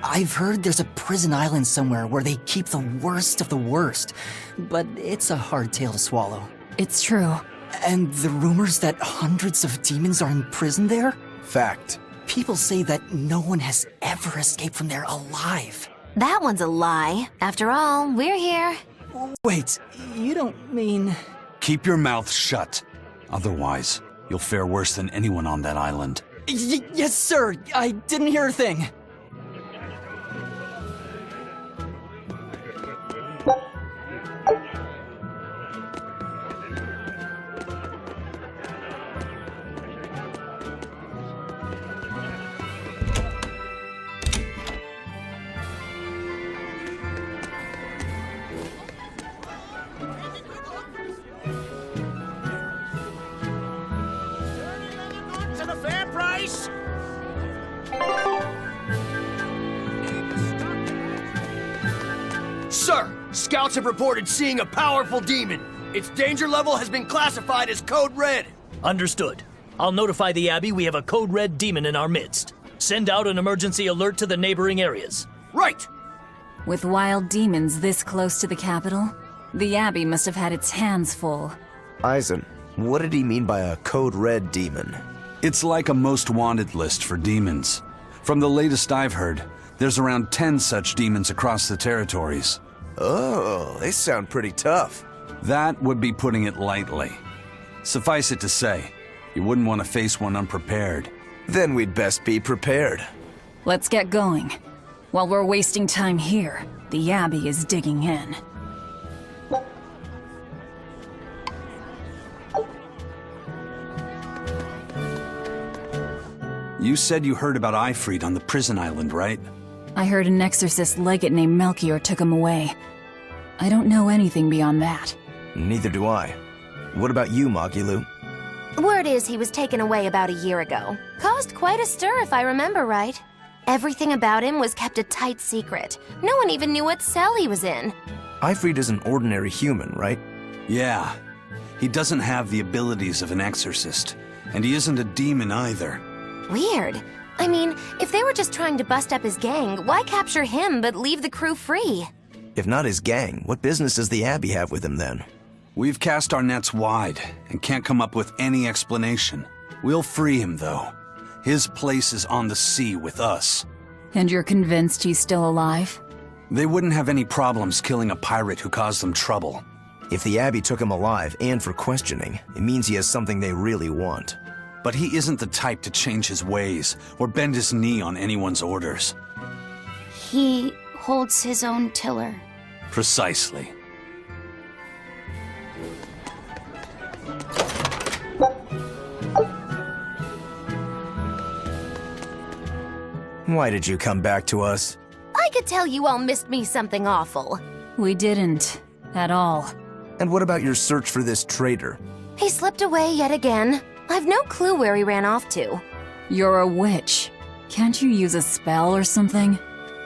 I've heard there's a prison island somewhere where they keep the worst of the worst, but it's a hard tale to swallow. It's true. And the rumors that hundreds of demons are imprisoned there? Fact. People say that no one has ever escaped from there alive. That one's a lie. After all, we're here. Wait, you don't mean... Keep your mouth shut. Otherwise, you'll fare worse than anyone on that island. Yes, sir. I didn't hear a thing. Sir, scouts have reported seeing a powerful demon. Its danger level has been classified as Code Red. Understood. I'll notify the Abbey we have a Code Red demon in our midst. Send out an emergency alert to the neighboring areas. Right! With wild demons this close to the capital, the Abbey must have had its hands full. Eisen, what did he mean by a Code Red demon? It's like a most wanted list for demons. From the latest I've heard, there's around 10 such demons across the territories. Oh, they sound pretty tough. That would be putting it lightly. Suffice it to say, you wouldn't want to face one unprepared. Then we'd best be prepared. Let's get going. While we're wasting time here, the Abbey is digging in. You said you heard about Ifrit on the prison island, right? I heard an exorcist legate named Melchior took him away. I don't know anything beyond that. Neither do I. What about you, Magilu? Word is he was taken away about a year ago. Caused quite a stir, if I remember right. Everything about him was kept a tight secret. No one even knew what cell he was in. Ifrit is an ordinary human, right? Yeah. He doesn't have the abilities of an exorcist, and he isn't a demon either. Weird. I mean, if they were just trying to bust up his gang, why capture him but leave the crew free? If not his gang, what business does the Abbey have with him then? We've cast our nets wide and can't come up with any explanation. We'll free him, though. His place is on the sea with us. And you're convinced he's still alive? They wouldn't have any problems killing a pirate who caused them trouble. If the Abbey took him alive and for questioning, it means he has something they really want. But he isn't the type to change his ways or bend his knee on anyone's orders. He holds his own tiller. Precisely. Why did you come back to us? I could tell you all missed me something awful. We didn't. At all. And what about your search for this traitor? He slipped away yet again. I've no clue where he ran off to. You're a witch. Can't you use a spell or something?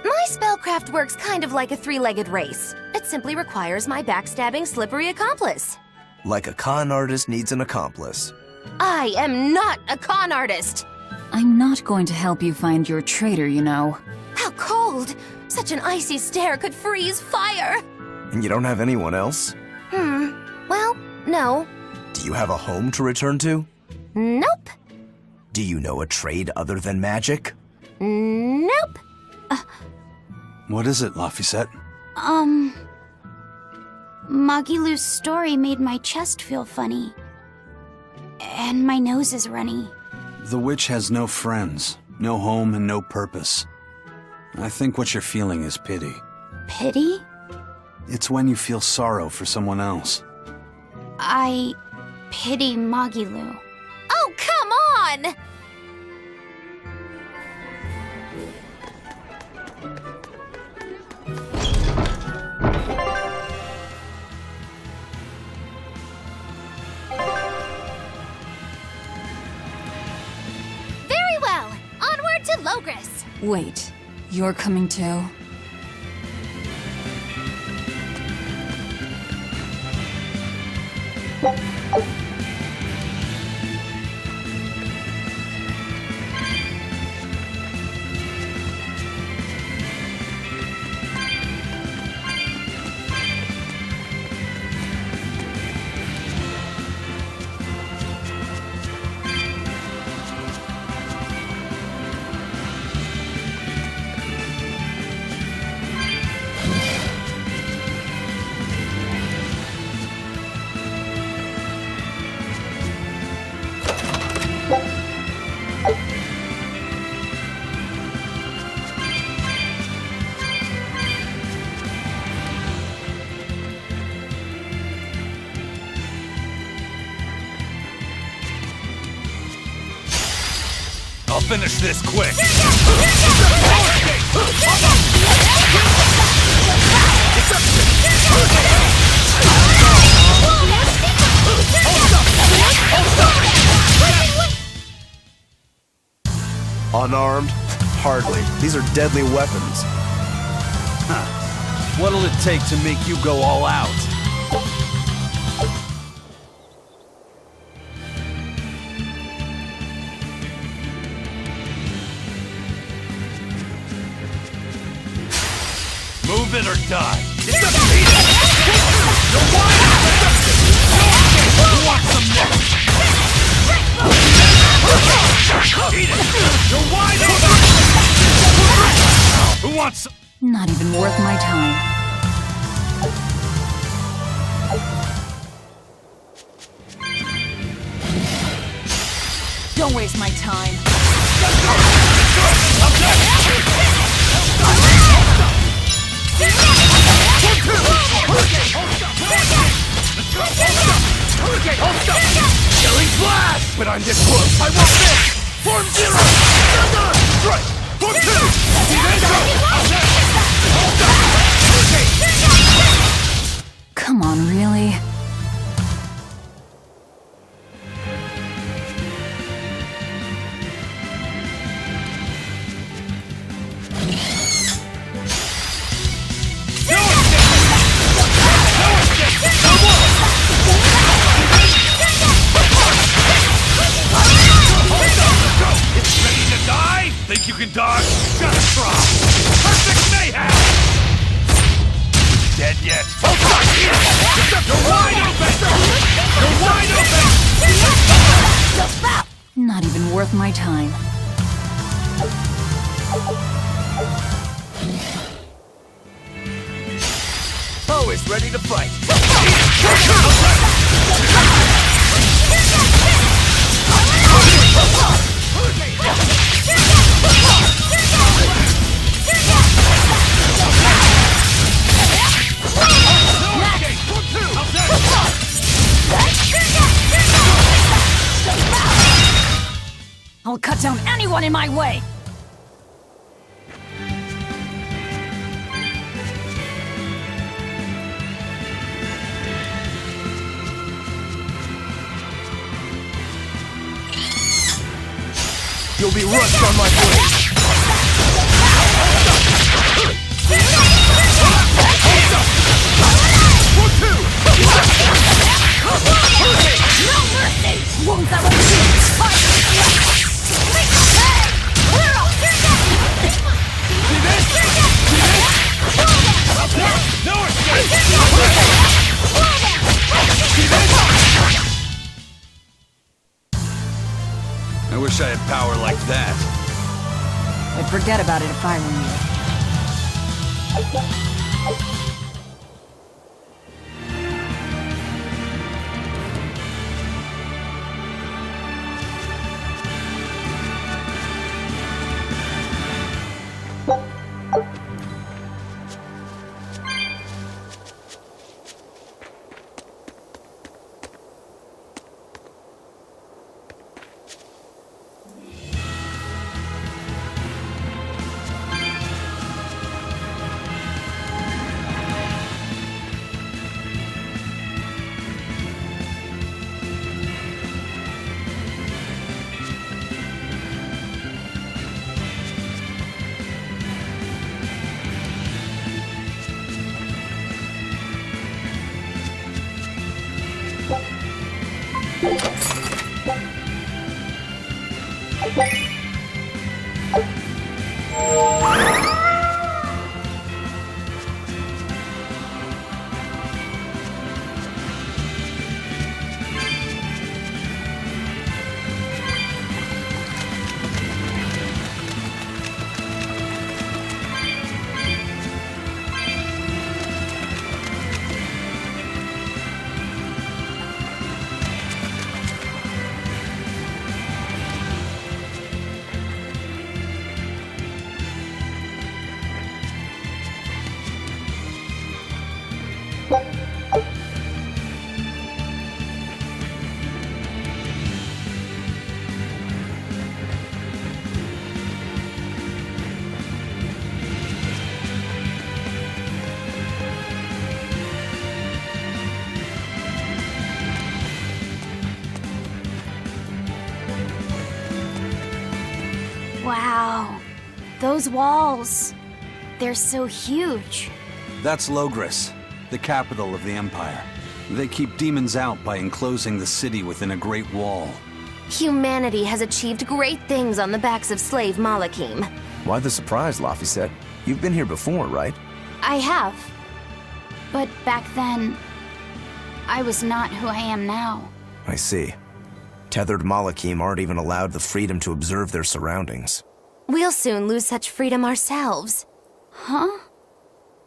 My spellcraft works kind of like a three-legged race. It simply requires my backstabbing, slippery accomplice. Like a con artist needs an accomplice. I am not a con artist! I'm not going to help you find your traitor, you know. How cold! Such an icy stare could freeze fire! And you don't have anyone else? Well, no. Do you have a home to return to? Nope. Do you know a trade other than magic? Nope. What is it, Laphicet? Magilu's story made my chest feel funny. And my nose is runny. The witch has no friends, no home, and no purpose. I think what you're feeling is pity. Pity? It's when you feel sorrow for someone else. I pity Magilu. Oh, come on! Very well. Onward to Logris. Wait, you're coming too? I'll finish this quick. Unarmed? Hardly. These are deadly weapons. What'll it take to make you go all out? Move it or die. It's up to you. You're wide open. Who wants some next? Eat it. You're wide open. Who wants some? Not even worth my time. Don't waste my time. Killing flash! But I'm this close. I want this! Form 0! Strike! Form 2! Come on, really? Think you can dodge? Just try! Perfect mayhem! Dead yet? Hold on! You're wide open! You're wide open! Not even worth my time. Always ready to fight. I'll cut down anyone in my way! You'll be rushed on my blade. No mercy! Wounds that will I wish I had power like that. I'd forget about it if I were you. Wow. Those walls. They're so huge. That's Logris, the capital of the Empire. They keep demons out by enclosing the city within a great wall. Humanity has achieved great things on the backs of slave Malakim. Why the surprise, Laphicet? You've been here before, right? I have. But back then, I was not who I am now. I see. Tethered Malakim aren't even allowed the freedom to observe their surroundings. We'll soon lose such freedom ourselves. Huh?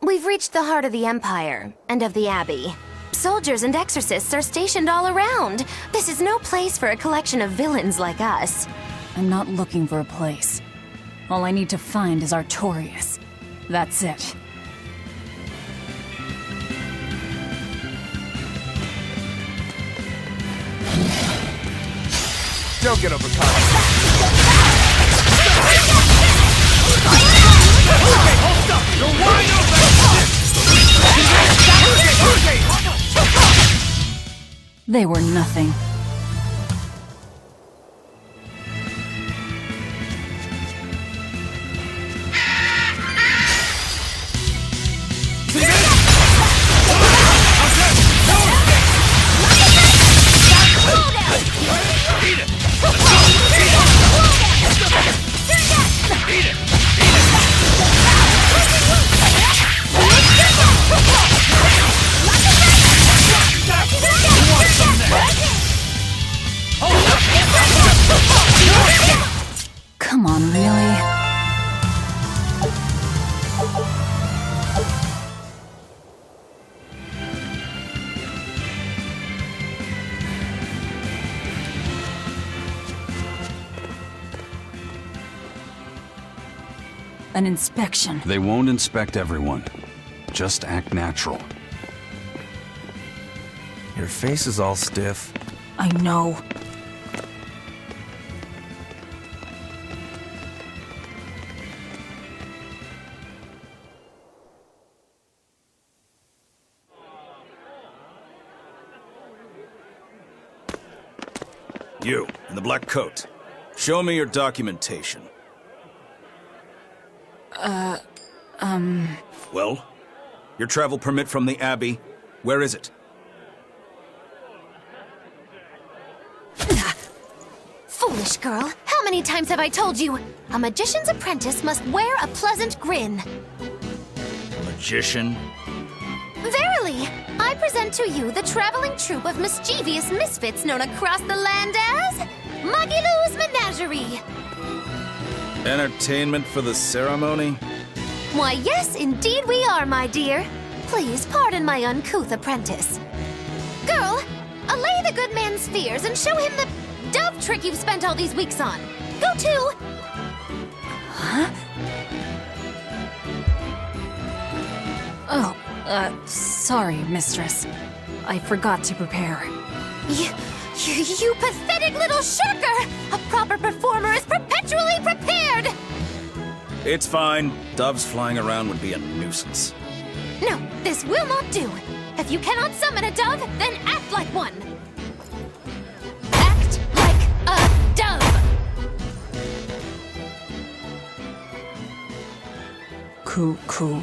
We've reached the heart of the Empire, and of the Abbey. Soldiers and exorcists are stationed all around. This is no place for a collection of villains like us. I'm not looking for a place. All I need to find is Artorias. That's it. Don't get overcome. They were nothing. Come on, really? An inspection. They won't inspect everyone. Just act natural. Your face is all stiff. I know. You, in the black coat. Show me your documentation. Well? Your travel permit from the Abbey? Where is it? Foolish girl, how many times have I told you? A magician's apprentice must wear a pleasant grin. Magician? Verily, I present to you the traveling troupe of mischievous misfits known across the land as Magilou's Menagerie. Entertainment for the ceremony? Why, yes, indeed we are, my dear. Please pardon my uncouth apprentice. Girl, allay the good man's fears and show him the dove trick you've spent all these weeks on. Go to... Huh? Oh, sorry, mistress. I forgot to prepare. You pathetic little shirker! A proper performer is perpetually prepared! It's fine. Doves flying around would be a nuisance. No, this will not do. If you cannot summon a dove, then act like one. Act like a dove! Cuckoo.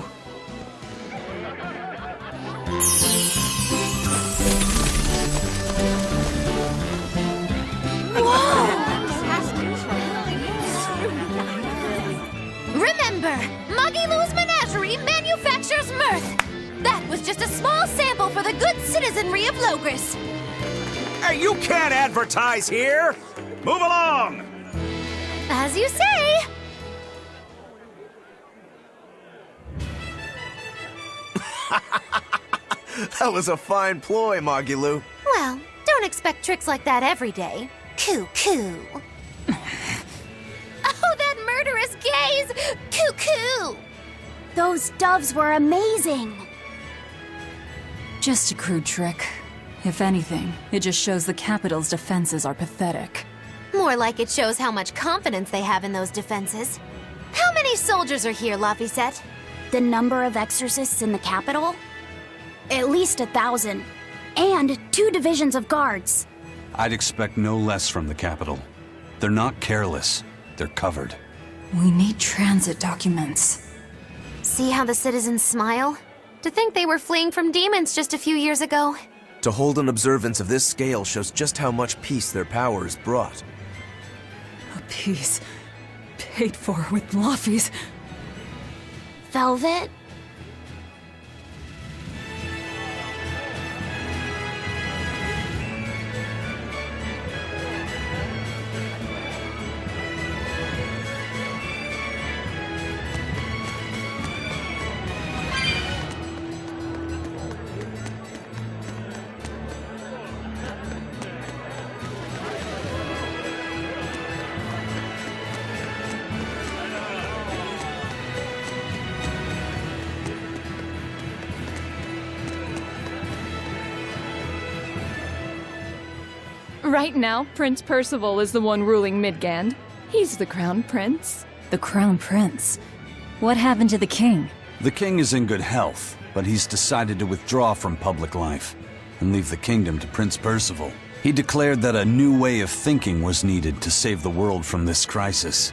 Remember, Magilou's Menagerie manufactures mirth. That was just a small sample for the good citizenry of Logris. Hey, you can't advertise here! Move along! As you say. That was a fine ploy, Magilou. Well, don't expect tricks like that every day. Cuckoo. Oh, that murderous gaze! Cuckoo! Those doves were amazing. Just a crude trick. If anything, it just shows the capital's defenses are pathetic. More like it shows how much confidence they have in those defenses. How many soldiers are here, Laphicet? The number of exorcists in the capital? At least 1,000. And 2 divisions of guards. I'd expect no less from the capital. They're not careless. They're covered. We need transit documents. See how the citizens smile? To think they were fleeing from demons just a few years ago. To hold an observance of this scale shows just how much peace their powers brought. A piece paid for with Laffy's. Velvet? Right now, Prince Percival is the one ruling Midgand. He's the Crown Prince. The Crown Prince? What happened to the king? The king is in good health, but he's decided to withdraw from public life and leave the kingdom to Prince Percival. He declared that a new way of thinking was needed to save the world from this crisis.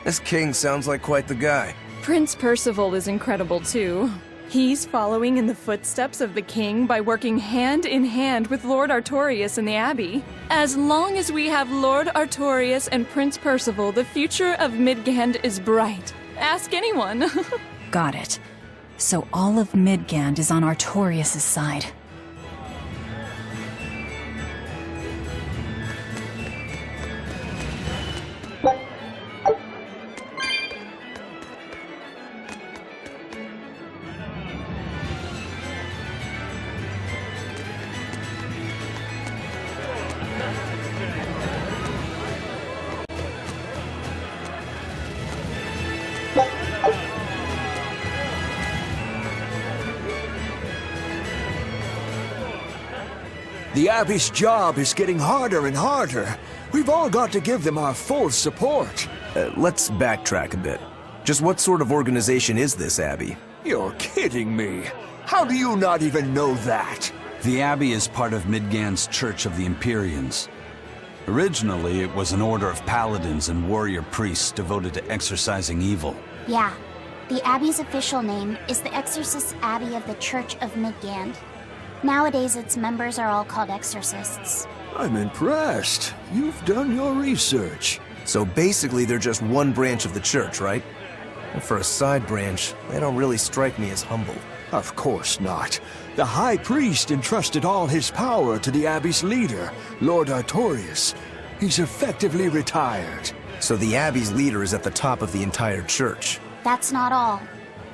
This king sounds like quite the guy. Prince Percival is incredible too. He's following in the footsteps of the king by working hand in hand with Lord Artorias in the Abbey. As long as we have Lord Artorias and Prince Percival, the future of Midgand is bright. Ask anyone. Got it. So all of Midgand is on Artorias' side. The Abbey's job is getting harder and harder. We've all got to give them our full support. Let's backtrack a bit. Just what sort of organization is this Abbey? You're kidding me. How do you not even know that? The Abbey is part of Midgand's Church of the Empyreans. Originally, it was an order of paladins and warrior priests devoted to exorcising evil. Yeah. The Abbey's official name is the Exorcist Abbey of the Church of Midgand. Nowadays, its members are all called exorcists. I'm impressed. You've done your research. So basically, they're just one branch of the church, right? And for a side branch, they don't really strike me as humble. Of course not. The High Priest entrusted all his power to the Abbey's leader, Lord Artorias. He's effectively retired. So the Abbey's leader is at the top of the entire church. That's not all.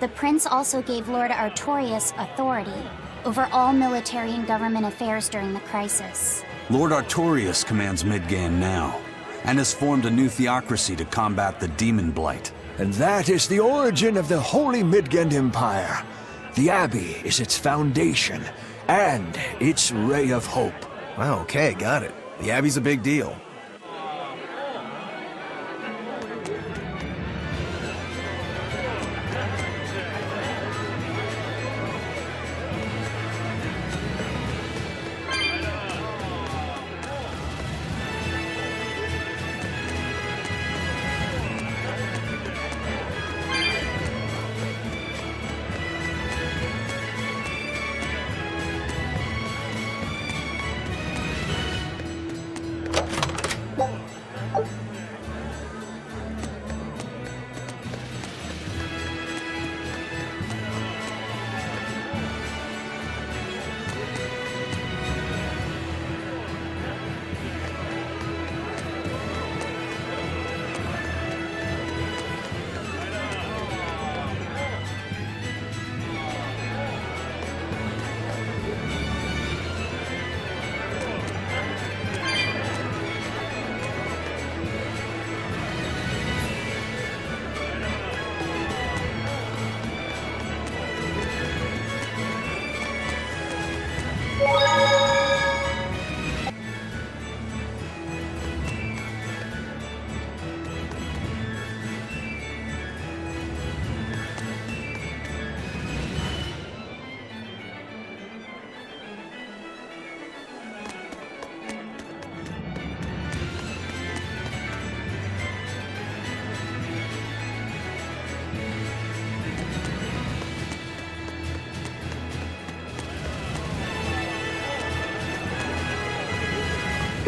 The prince also gave Lord Artorias authority over all military and government affairs during the crisis. Lord Artorias commands Midgand now, and has formed a new theocracy to combat the demon blight. And that is the origin of the Holy Midgand Empire. The Abbey is its foundation, and its ray of hope. Wow, okay, got it. The Abbey's a big deal.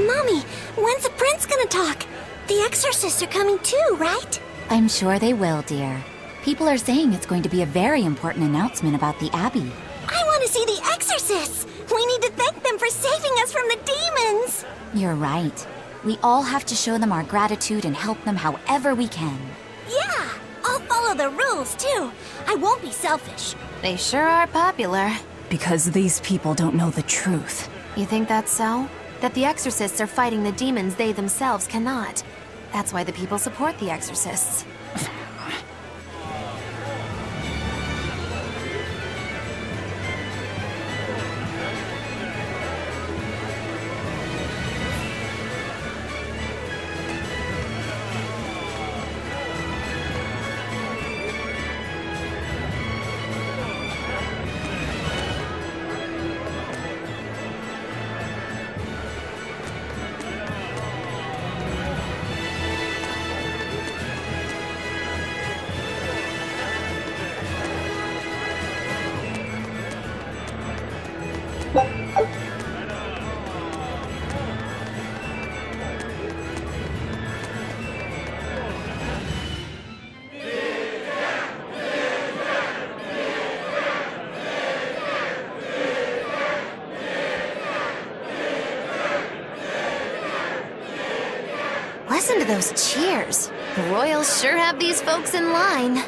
Mommy, when's the prince gonna talk? The exorcists are coming too, right? I'm sure they will, dear. People are saying it's going to be a very important announcement about the Abbey. I want to see the exorcists! We need to thank them for saving us from the demons! You're right. We all have to show them our gratitude and help them however we can. Yeah! I'll follow the rules, too. I won't be selfish. They sure are popular. Because these people don't know the truth. You think that's so? That the exorcists are fighting the demons they themselves cannot. That's why the people support the exorcists. Listen to those cheers. The royals sure have these folks in line.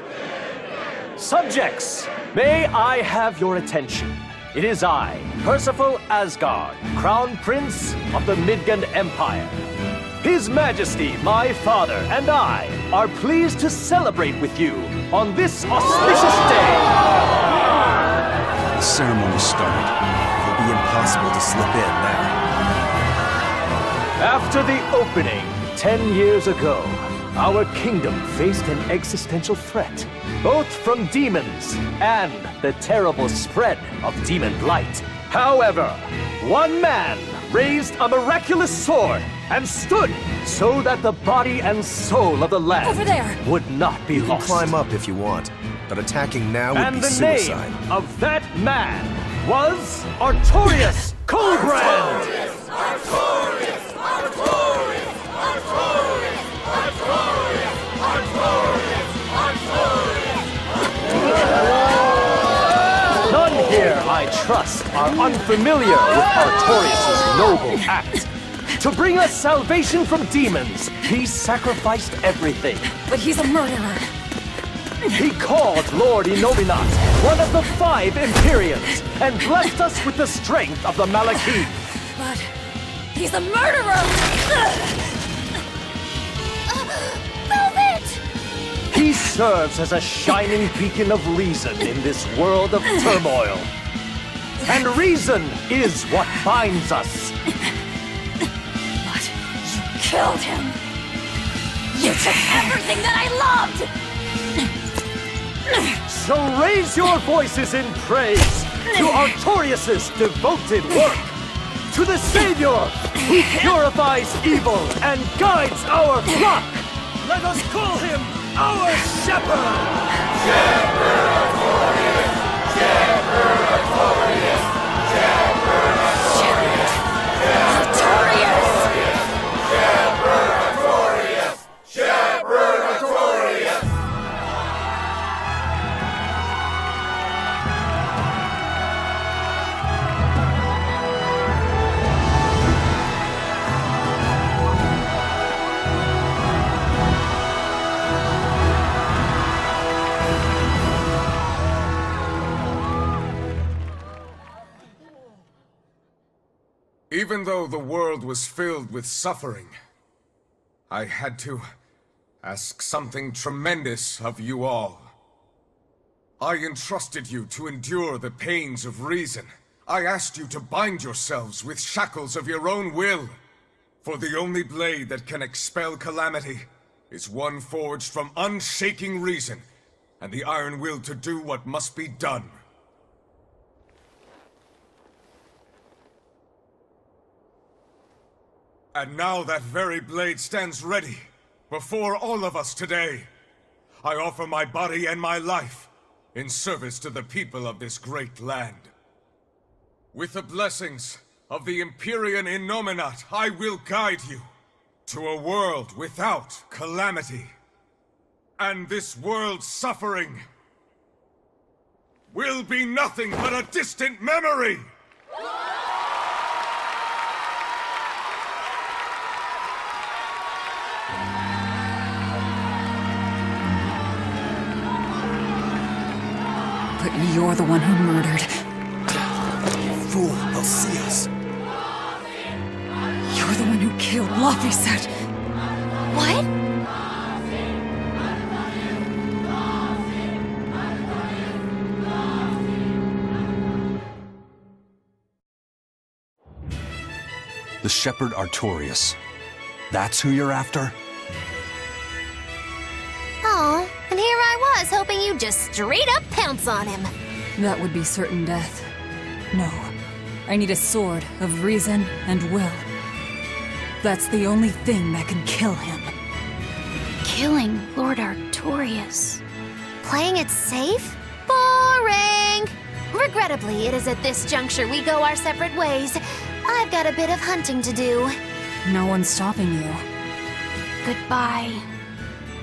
Subjects, may I have your attention? It is I, Percival Asgard, Crown Prince of the Midgard Empire. His Majesty, my father, and I are pleased to celebrate with you on this auspicious day. The ceremony started. It'll be impossible to slip in now. After the opening 10 years ago, our kingdom faced an existential threat, both from demons and the terrible spread of demon blight. However, one man raised a miraculous sword and stood so that the body and soul of the land Over there. would not be You can lost. climb up if you want, but attacking now would And be the suicide. name of that man was Artorius Coldbrand! None here, I trust, are unfamiliar with Artorius' noble act. To bring us salvation from demons, he sacrificed everything. But he's a murderer. He called Lord Inominat one of the 5 Empyreans and blessed us with the strength of the Malachim. But he's a murderer! Velvet! He serves as a shining beacon of reason in this world of turmoil. And reason is what binds us. But you killed him! You took everything that I loved! So raise your voices in praise to Artorius' devoted work, to the Savior who purifies evil and guides our flock. Let us call him our Shepherd! Shepherd Artorius! Shepherd Artorius! Shepherd Artorius! Artorius! Shepherd Artorius! Shepherd Artorius! Even though the world was filled with suffering, I had to ask something tremendous of you all. I entrusted you to endure the pains of reason. I asked you to bind yourselves with shackles of your own will. For the only blade that can expel calamity is one forged from unshaking reason and the iron will to do what must be done. And now that very blade stands ready, before all of us today. I offer my body and my life, in service to the people of this great land. With the blessings of the Empyrean Innominat, I will guide you to a world without calamity. And this world's suffering will be nothing but a distant memory! But you're the one who murdered. Fool, they'll see us. You're the one who killed Laphicet. What? The shepherd Artorias. That's who you're after? Oh, and here I was hoping you'd just straight up pounce on him. That would be certain death. No. I need a sword of reason and will. That's the only thing that can kill him. Killing Lord Artorias. Playing it safe? Boring! Regrettably, it is at this juncture we go our separate ways. I've got a bit of hunting to do. No one's stopping you. Goodbye.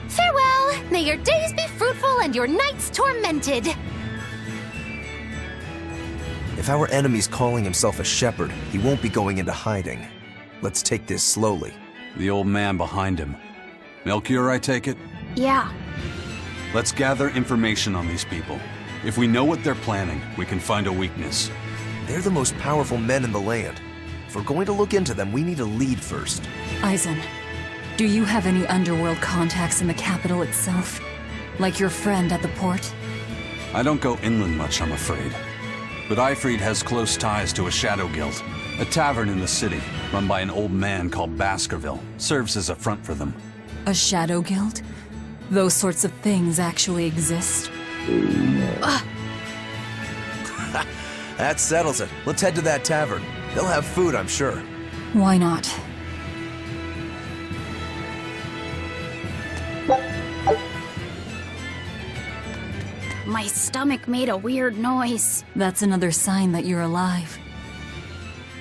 Farewell! May your days be fruitful and your nights tormented! If our enemy's calling himself a shepherd, he won't be going into hiding. Let's take this slowly. The old man behind him. Melchior, I take it? Yeah. Let's gather information on these people. If we know what they're planning, we can find a weakness. They're the most powerful men in the land. If we're going to look into them, we need a lead first. Eisen, do you have any underworld contacts in the capital itself? Like your friend at the port? I don't go inland much, I'm afraid. But Eifried has close ties to a shadow guild. A tavern in the city, run by an old man called Baskerville, serves as a front for them. A shadow guild? Those sorts of things actually exist? That settles it. Let's head to that tavern. They'll have food, I'm sure. Why not? My stomach made a weird noise. That's another sign that you're alive.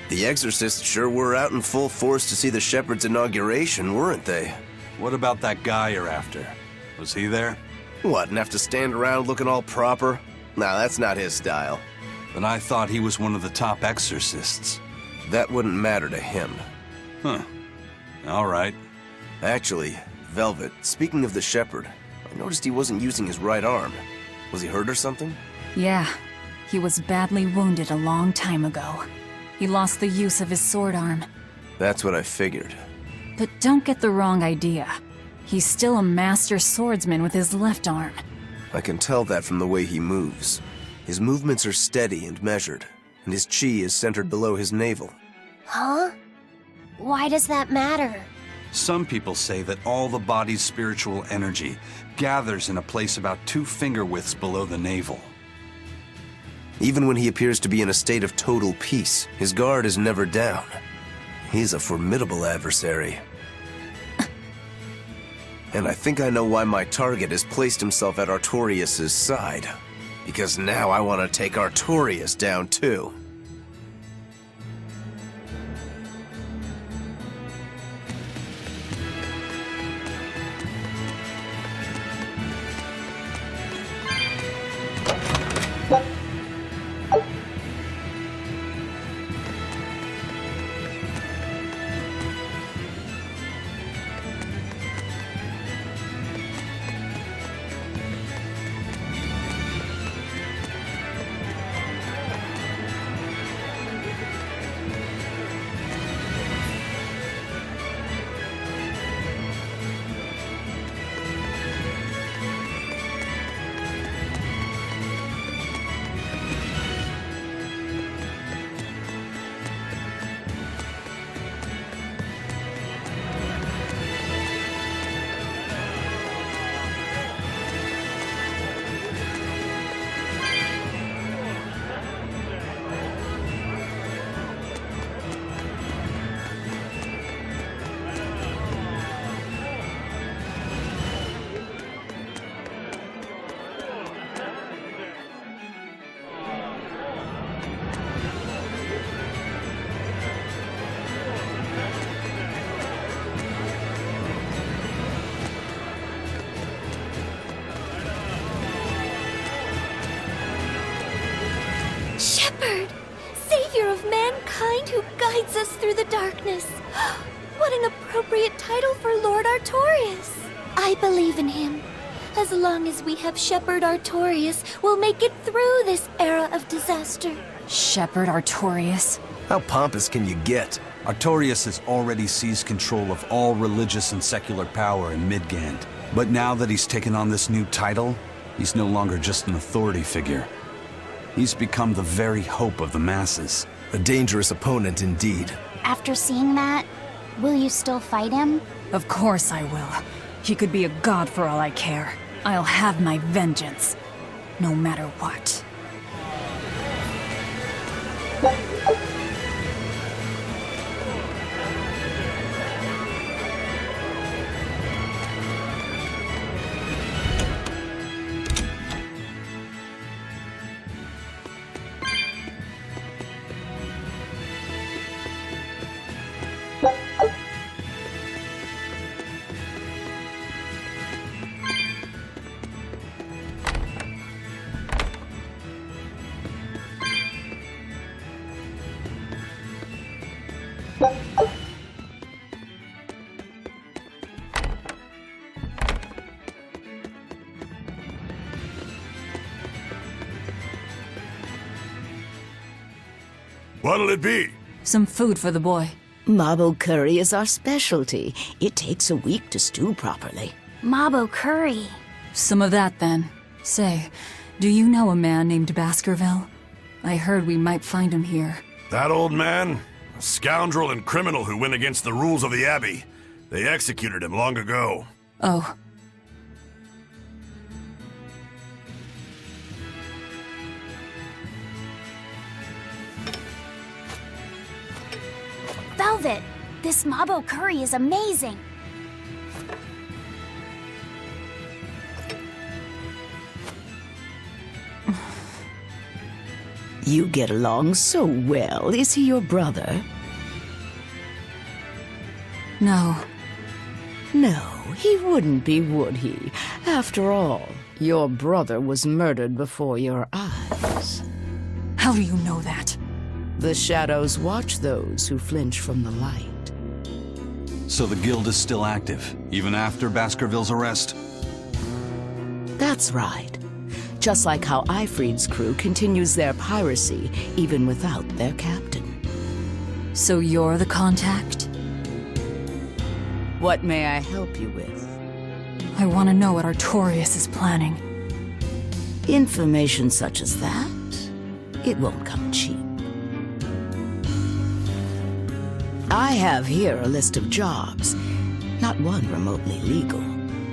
The exorcists sure were out in full force to see the shepherd's inauguration, weren't they? What about that guy you're after? Was he there? What, and have to stand around looking all proper? Nah, that's not his style. But I thought he was one of the top exorcists. That wouldn't matter to him. Huh. All right. Actually, Velvet, speaking of the shepherd, I noticed he wasn't using his right arm. Was he hurt or something? Yeah. He was badly wounded a long time ago. He lost the use of his sword arm. That's what I figured. But don't get the wrong idea. He's still a master swordsman with his left arm. I can tell that from the way he moves. His movements are steady and measured, and his chi is centered below his navel. Huh? Why does that matter? Some people say that all the body's spiritual energy gathers in a place about 2 finger widths below the navel. Even when he appears to be in a state of total peace, his guard is never down. He's a formidable adversary. And I think I know why my target has placed himself at Artorias' side. Because now I want to take Artorias down too. guides us through the darkness. What an appropriate title for Lord Artorias. I believe in him. As long as we have Shepherd Artorias, we'll make it through this era of disaster. Shepherd Artorias? How pompous can you get? Artorias has already seized control of all religious and secular power in Midgand. But now that he's taken on this new title, he's no longer just an authority figure. He's become the very hope of the masses. A dangerous opponent indeed. After seeing that, will you still fight him? Of course I will. He could be a god for all I care. I'll have my vengeance, no matter what. What'll it be? Some food for the boy. Mabo curry is our specialty. It takes a week to stew properly. Mabo curry. Some of that, then. Say, do you know a man named Baskerville? I heard we might find him here. That old man? A scoundrel and criminal who went against the rules of the Abbey. They executed him long ago. Oh. Velvet, this Mabo curry is amazing. You get along so well. Is he your brother? No. No, he wouldn't be, would he? After all, your brother was murdered before your eyes. How do you know that? The shadows watch those who flinch from the light. So the guild is still active, even after Baskerville's arrest? That's right. Just like how Ifrid's crew continues their piracy, even without their captain. So you're the contact? What may I help you with? I want to know what Artorias is planning. Information such as that? It won't come cheap. I have here a list of jobs, not one remotely legal.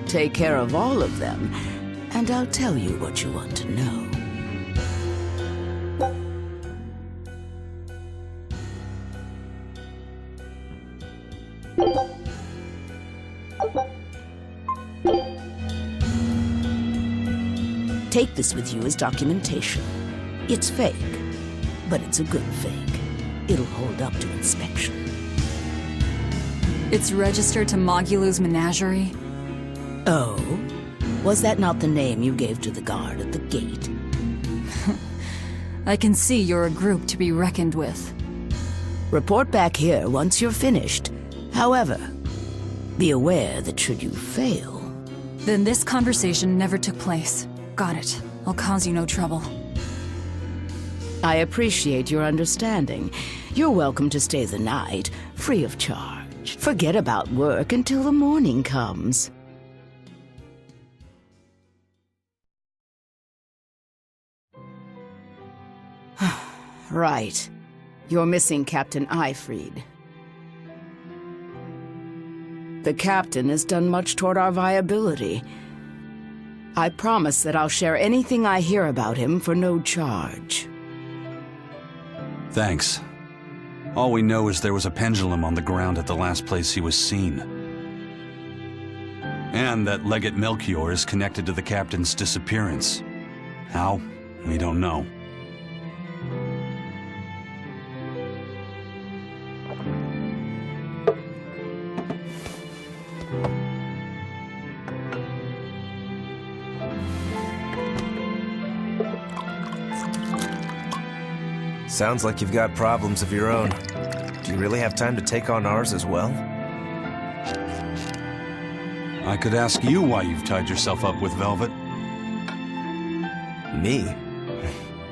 Take care of all of them, and I'll tell you what you want to know. Take this with you as documentation. It's fake, but it's a good fake. It'll hold up to inspection. It's registered to Mogulu's menagerie? Oh? Was that not the name you gave to the guard at the gate? I can see you're a group to be reckoned with. Report back here once you're finished. However, be aware that should you fail... Then this conversation never took place. Got it. I'll cause you no trouble. I appreciate your understanding. You're welcome to stay the night, free of charge. Forget about work until the morning comes. Right. You're missing Captain Ifrid. The captain has done much toward our viability. I promise that I'll share anything I hear about him for no charge. Thanks. All we know is there was a pendulum on the ground at the last place he was seen. And that Legate Melchior is connected to the captain's disappearance. How? We don't know. Sounds like you've got problems of your own. Do you really have time to take on ours as well? I could ask you why you've tied yourself up with Velvet. Me?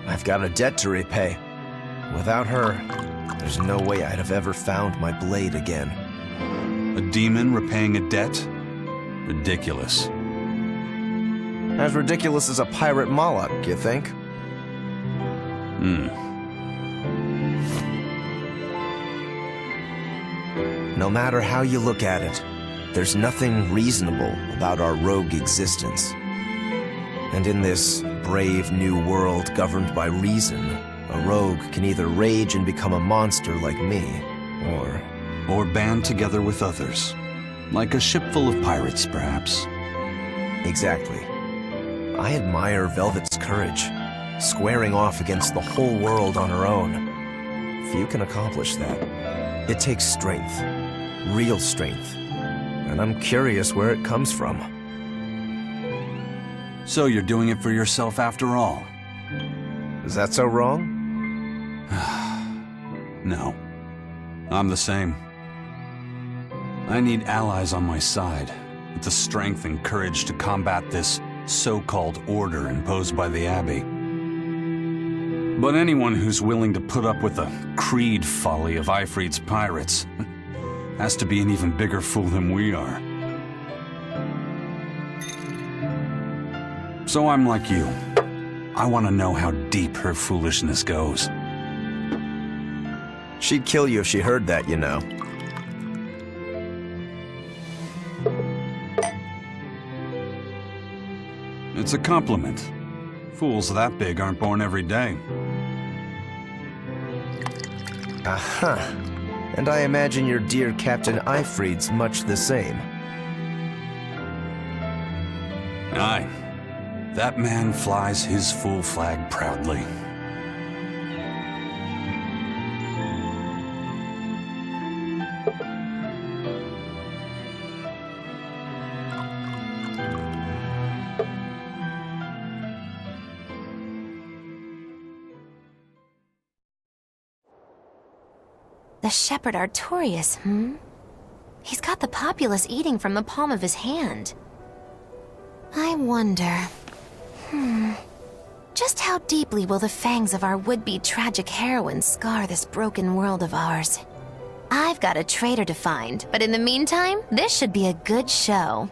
I've got a debt to repay. Without her, there's no way I'd have ever found my blade again. A demon repaying a debt? Ridiculous. As ridiculous as a pirate Moloch, you think? No matter how you look at it, there's nothing reasonable about our rogue existence. And in this brave new world governed by reason, a rogue can either rage and become a monster like me, or band together with others. Like a ship full of pirates, perhaps. Exactly. I admire Velvet's courage, squaring off against the whole world on her own. Few can accomplish that. It takes strength, real strength, and I'm curious where it comes from. So you're doing it for yourself after all? Is that so wrong? No. I'm the same. I need allies on my side, with the strength and courage to combat this so-called order imposed by the Abbey. But anyone who's willing to put up with the creed folly of Ifrit's pirates has to be an even bigger fool than we are. So I'm like you. I want to know how deep her foolishness goes. She'd kill you if she heard that, you know. It's a compliment. Fools that big aren't born every day. Aha. And I imagine your dear Captain Ifrit's much the same. Aye. That man flies his full flag proudly. The shepherd Artorias, He's got the populace eating from the palm of his hand. I wonder... Just how deeply will the fangs of our would-be tragic heroine scar this broken world of ours? I've got a traitor to find, but in the meantime, this should be a good show.